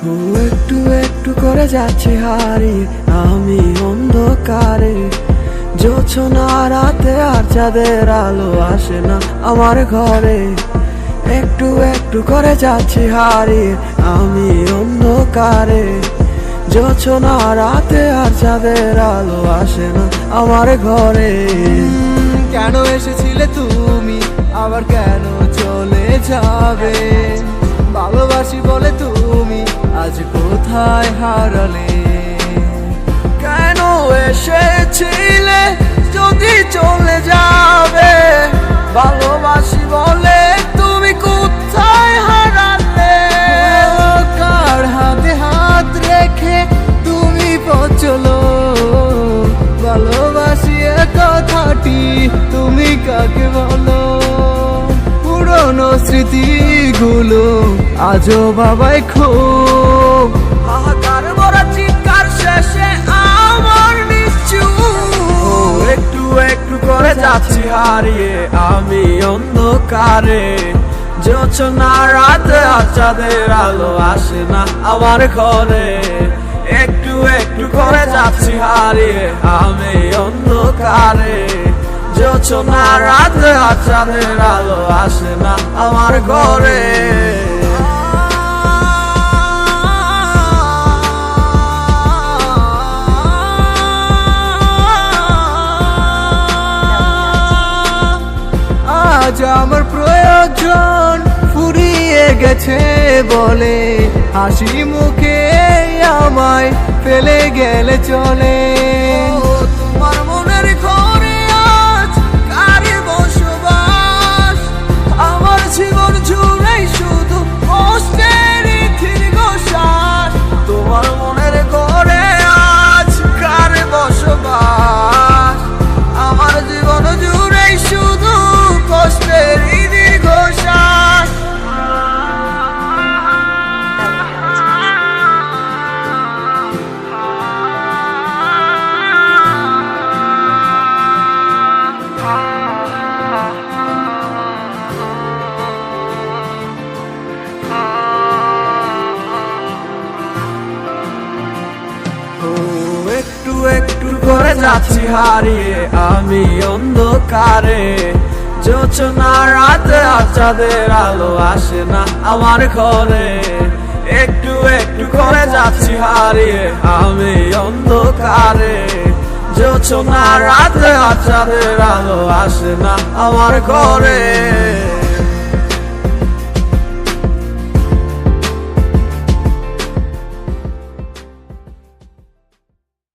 একটু একটু করে যাচ্ছি হারিয়ে আমি অন্ধকারে। জোছনা রাতে আর চাঁদের আলো আসে না আমার ঘরে। একটু একটু করে যাচ্ছি হারিয়ে আমি অন্ধকারে। জোছনা রাতে আর চাঁদের আলো আসে না আমার ঘরে। কেন এসেছিলে তুমি, আবার কেন চলে যাবে? ভালোবাসি বলে তুমি আজ কোথায় হারালে? কেন এসেছিলে যদি চলে যাবে? ভালোবাসি বলে তুমি কোথায় হারালে? কার হাতে হাত রেখে তুমি পথ চলো? ভালোবাসি এ কথাটি তুমি কাকে বলো? পুরনো স্মৃতিগুলো আজও বাবাই খুব হাহাকার ভরা চিৎকার শেষে আমার নিশ্চুপ। একটু একটু করে যাচ্ছি হারিয়ে আমি অন্ধকারে। জোছনা রাতে আর চাঁদের আলো আসে না আমার ঘরে। একটু একটু করে যাচ্ছি হারিয়ে আমি অন্ধকারে। জোছনা রাতে আর চাঁদের আলো আসে না আমার ঘরে। আজ আমার প্রয়োজন ফুরিয়ে গেছে বলে হাসি মুখে আমায় ফেলে গেলে চলে। তোমার মনের ঘরে আজ কারে বসবাস? আমার জীবন জুড়ে শুধু কষ্টের দীর্ঘশ্বাস। তোমার মনের ঘরে আজ কারে বসবাস? আমার জীবন জুড়ে শুধু কষ্টের দীর্ঘশ্বাস। একটু একটু করে যাচ্ছি হারিয়ে আমি অন্ধকারে। জোছনা রাতে আর চাঁদের আলো আসে না আমার ঘরে। একটু একটু করে যাচ্ছি হারিয়ে আমি অন্ধকারে। জোছনা রাতে আর চাঁদের আলো আসে না আমার ঘরে।